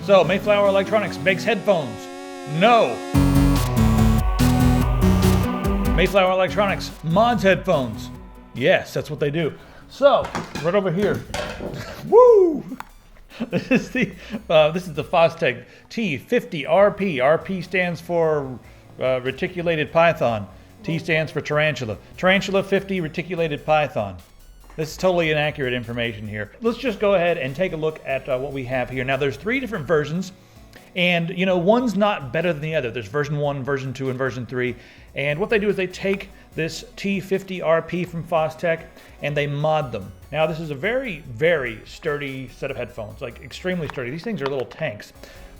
So, Mayflower Electronics makes headphones. No. Mayflower Electronics mods headphones. Yes, that's what they do. So, right over here. Woo! This is the Fostex T50RP. RP stands for reticulated python. T stands for tarantula. Tarantula 50 reticulated python. This is totally inaccurate information here. Let's just go ahead and take a look at what we have here. Now, there's 3 different versions, and you know, one's not better than the other. There's version 1, version 2, and version 3. And what they do is they take this T50RP from Fostex and they mod them. Now, this is a very, very sturdy set of headphones, like extremely sturdy. These things are little tanks.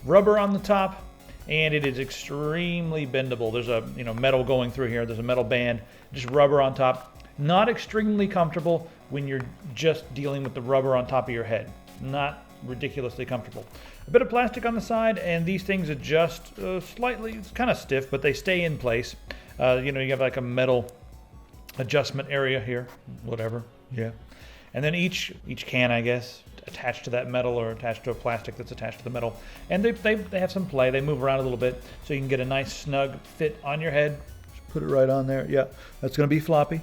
Rubber on the top, and it is extremely bendable. There's a metal going through here. There's a metal band, just rubber on top. Not extremely comfortable when you're just dealing with the rubber on top of your head. Not ridiculously comfortable. A bit of plastic on the side, and these things adjust slightly. It's kind of stiff, but they stay in place. You have like a metal adjustment area here, whatever. Yeah. And then each can, I guess, attached to that metal or attached to a plastic that's attached to the metal. And they have some play. They move around a little bit, so you can get a nice snug fit on your head. Just put it right on there. Yeah, that's going to be floppy.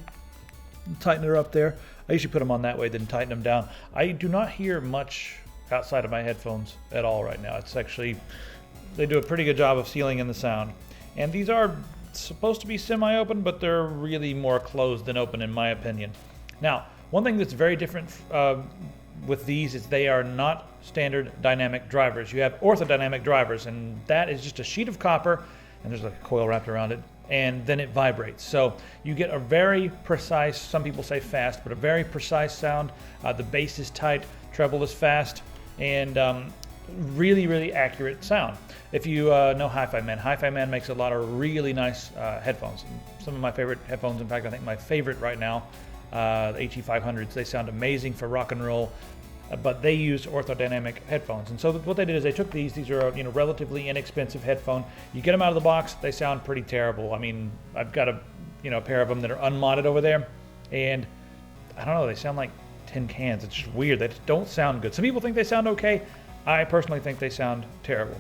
Tighten it up there. I usually put them on that way, then tighten them down. I do not hear much outside of my headphones at all right now. It's actually, they do a pretty good job of sealing in the sound. And these are supposed to be semi-open, but they're really more closed than open in my opinion. Now, one thing that's very different with these is they are not standard dynamic drivers. You have orthodynamic drivers, and that is just a sheet of copper, and there's like a coil wrapped around it, and then it vibrates. So you get a very precise, some people say fast, but a very precise sound. The bass is tight, treble is fast, and really, really accurate sound. If you know Hi-Fi Man, Hi-Fi Man makes a lot of really nice headphones. Some of my favorite headphones, in fact, I think my favorite right now, the HE500s, they sound amazing for rock and roll, but they use orthodynamic headphones. And so what they did is they took these are relatively inexpensive headphone. You get them out of the box, they sound pretty terrible. I mean, I've got a pair of them that are unmodded over there, and I don't know, they sound like tin cans. It's just weird. They just don't sound good. Some people think they sound okay. I personally think they sound terrible.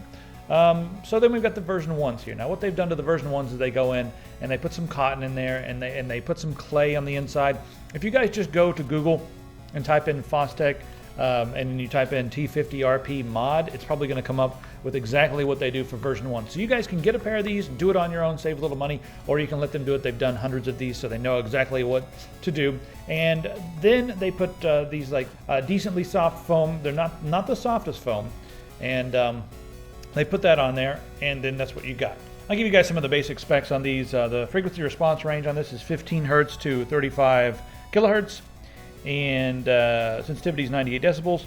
So then we've got the version 1s here. Now what they've done to the version 1s is they go in and they put some cotton in there, and they put some clay on the inside. If you guys just go to Google and type in Fostex and you type in T50RP mod, it's probably going to come up with exactly what they do for version 1. So you guys can get a pair of these, do it on your own, save a little money, or you can let them do it. They've done hundreds of these, so they know exactly what to do. And then they put these like decently soft foam. They're not the softest foam, and they put that on there, and then that's what you got. I'll give you guys some of the basic specs on these. The frequency response range on this is 15 hertz to 35 kilohertz, and sensitivity is 98 decibels.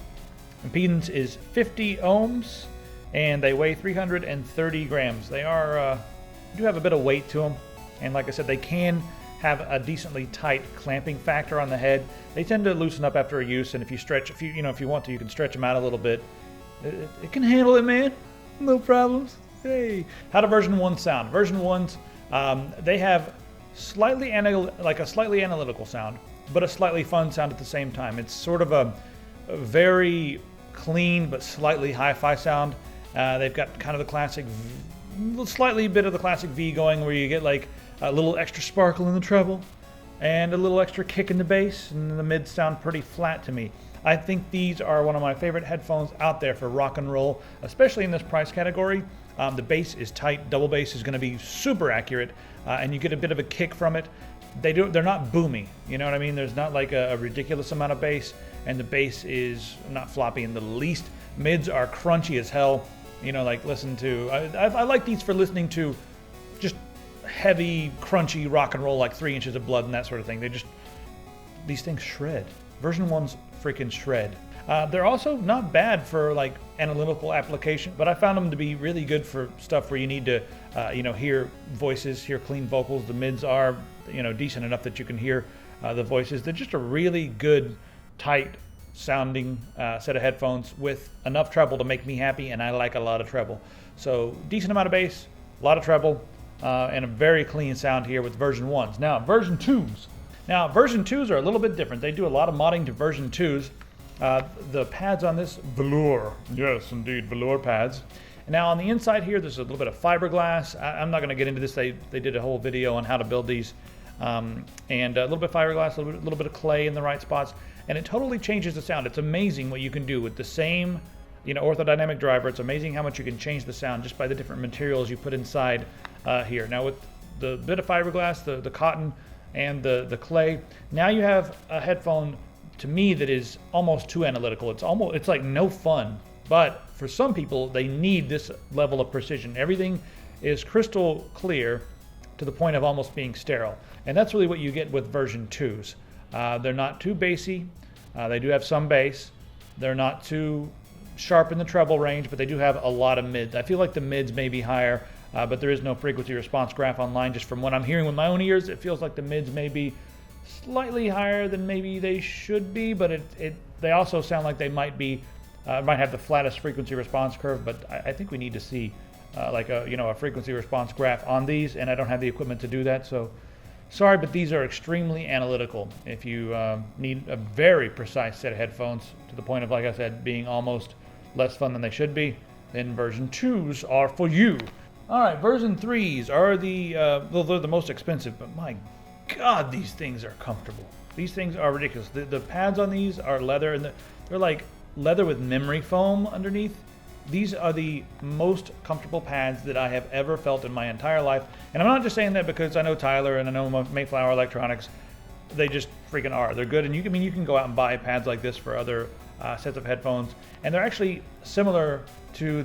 Impedance is 50 ohms, and they weigh 330 grams. They do have a bit of weight to them, and like I said, they can have a decently tight clamping factor on the head. They tend to loosen up after a use, and if you stretch, if you want to, you can stretch them out a little bit. It can handle it, man. No problems. Hey, how do version 1 sound? Version 1s, they have a slightly analytical sound, but a slightly fun sound at the same time. It's sort of a very clean but slightly hi-fi sound. They've got kind of the classic, slightly bit of the classic V going, where you get like a little extra sparkle in the treble and a little extra kick in the bass, and the mids sound pretty flat to me. I think these are one of my favorite headphones out there for rock and roll, especially in this price category. The bass is tight. Double bass is going to be super accurate, and you get a bit of a kick from it. They're not boomy, you know what I mean? There's not like a ridiculous amount of bass, and the bass is not floppy in the least. Mids are crunchy as hell. Like listen to, I like these for listening to just heavy, crunchy rock and roll, like 3 Inches of Blood and that sort of thing. These things shred. Version 1's freaking shred. They're also not bad for like analytical application, but I found them to be really good for stuff where you need to, hear voices, hear clean vocals. The mids are, decent enough that you can hear the voices. They're just a really good, tight sounding set of headphones with enough treble to make me happy, and I like a lot of treble. So decent amount of bass, a lot of treble, and a very clean sound here with version 1s. Now version 2s. Now version 2s are a little bit different. They do a lot of modding to version 2s. The pads on this, velour. Yes, indeed, velour pads. Now on the inside here, there's a little bit of fiberglass. I'm not going to get into this. They did a whole video on how to build these. And a little bit of fiberglass, a little bit of clay in the right spots. And it totally changes the sound. It's amazing what you can do with the same orthodynamic driver. It's amazing how much you can change the sound just by the different materials you put inside here. Now with the bit of fiberglass, the cotton, and the clay, now you have a headphone, to me, that is almost too analytical. It's like no fun. But for some people, they need this level of precision. Everything is crystal clear to the point of almost being sterile. And that's really what you get with version 2s. They're not too bassy. They do have some bass. They're not too sharp in the treble range, but they do have a lot of mids. I feel like the mids may be higher, but there is no frequency response graph online. Just from what I'm hearing with my own ears, it feels like the mids may be slightly higher than maybe they should be, but they also sound like they might have the flattest frequency response curve. But I think we need to see like a frequency response graph on these, and I don't have the equipment to do that, so sorry, but these are extremely analytical. If you need a very precise set of headphones to the point of, like I said, being almost less fun than they should be, then version 2s are for you. All right, version 3s are they're the most expensive, but my God, these things are comfortable. These things are ridiculous. The pads on these are leather, and they're like leather with memory foam underneath. These are the most comfortable pads that I have ever felt in my entire life. And I'm not just saying that because I know Tyler and I know Mayflower Electronics. They just freaking are. They're good, and you can go out and buy pads like this for other sets of headphones. And they're actually similar to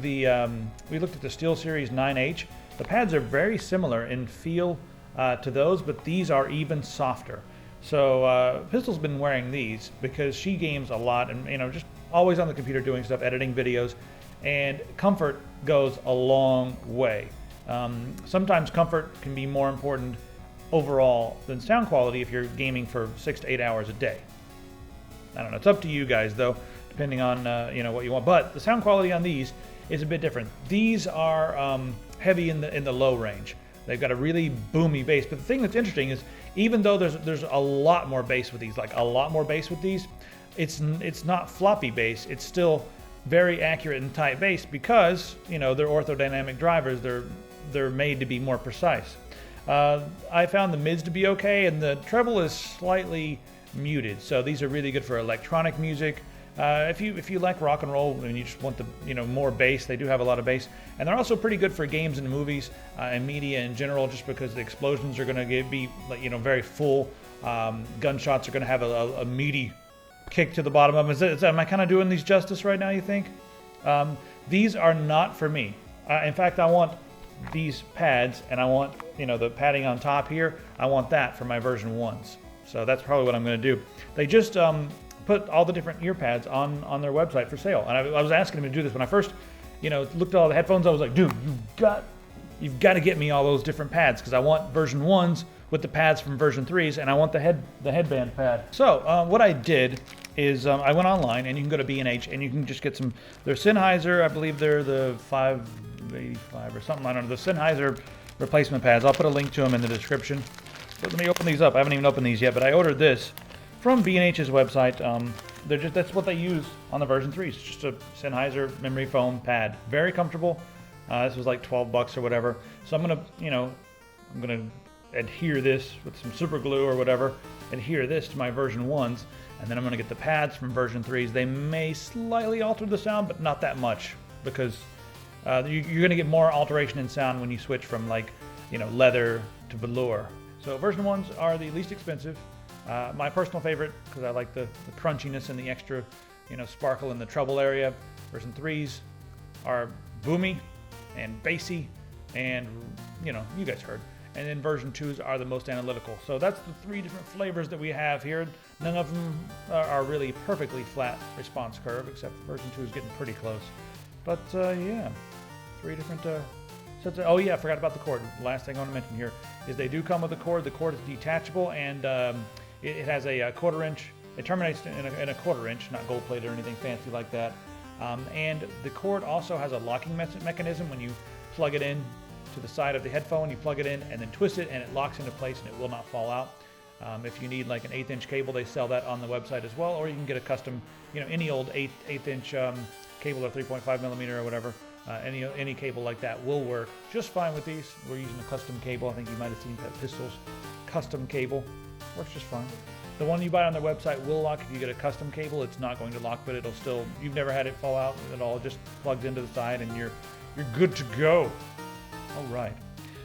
we looked at the SteelSeries 9H. The pads are very similar in feel to those, but these are even softer. So Pistol's been wearing these because she games a lot and just always on the computer doing stuff, editing videos. And comfort goes a long way. Sometimes comfort can be more important overall than sound quality if you're gaming for 6 to 8 hours a day. I don't know. It's up to you guys, though, depending on what you want. But the sound quality on these is a bit different. These are heavy in the low range. They've got a really boomy bass. But the thing that's interesting is, even though there's a lot more bass with these, it's not floppy bass. It's still very accurate and tight bass because they're orthodynamic drivers. They're made to be more precise. I found the mids to be okay, and the treble is slightly muted. So these are really good for electronic music. If you like rock and roll and you just want the more bass, they do have a lot of bass, and they're also pretty good for games and movies and media in general, just because the explosions are going to be very full. Gunshots are going to have a meaty kick to the bottom of them. Am I kind of doing these justice right now, you think? These are not for me. In fact, I want these pads, and I want the padding on top here. I want that for my version 1s. So that's probably what I'm going to do. They just put all the different ear pads on their website for sale, and I was asking them to do this when I first looked at all the headphones. I was like, dude, you've got to get me all those different pads, because I want version 1s with the pads from version 3s, and I want the headband pad. So what I did is I went online, and you can go to B&H, and you can just get they're Sennheiser. I believe they're the 585 or something. I don't know, the Sennheiser replacement pads. I'll put a link to them in the description. But let me open these up. I haven't even opened these yet, but I ordered this from B&H's website. That's what they use on the version 3s. It's just a Sennheiser memory foam pad. Very comfortable. This was like $12 or whatever. So I'm gonna adhere this with some super glue or whatever. Adhere this to my version 1s, and then I'm gonna get the pads from version 3s. They may slightly alter the sound, but not that much, because you're gonna get more alteration in sound when you switch from leather to velour. So version 1s are the least expensive. My personal favorite, because I like the crunchiness and the extra, sparkle in the treble area. Version 3s are boomy and bassy, and you guys heard. And then version 2s are the most analytical. So that's the 3 different flavors that we have here. None of them are really perfectly flat response curve, except version 2 is getting pretty close. But yeah, 3 different sets of, oh yeah, I forgot about the cord. The last thing I want to mention here is they do come with a cord. The cord is detachable, and it has a 1/4 inch. It terminates in a 1/4 inch, not gold plated or anything fancy like that. And the cord also has a locking mechanism. When you plug it in to the side of the headphone, you plug it in and then twist it, and it locks into place, and it will not fall out. If you need like an 1/8 inch cable, they sell that on the website as well, or you can get a custom, any old 8 inch cable or 3.5 millimeter or whatever. Any cable like that will work just fine with these. We're using a custom cable. I think you might have seen that Pistols custom cable. Works just fine. The one you buy on their website will lock. If you get a custom cable, it's not going to lock, but it'll still, you've never had it fall out at all. It just plugs into the side and you're good to go. All right.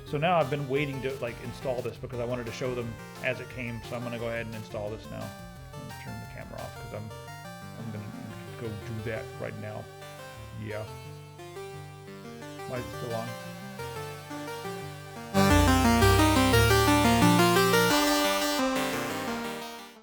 So now I've been waiting to like install this because I wanted to show them as it came. So I'm going to go ahead and install this now. I'm going to turn the camera off because I'm going to go do that right now. Yeah. Why is it so long?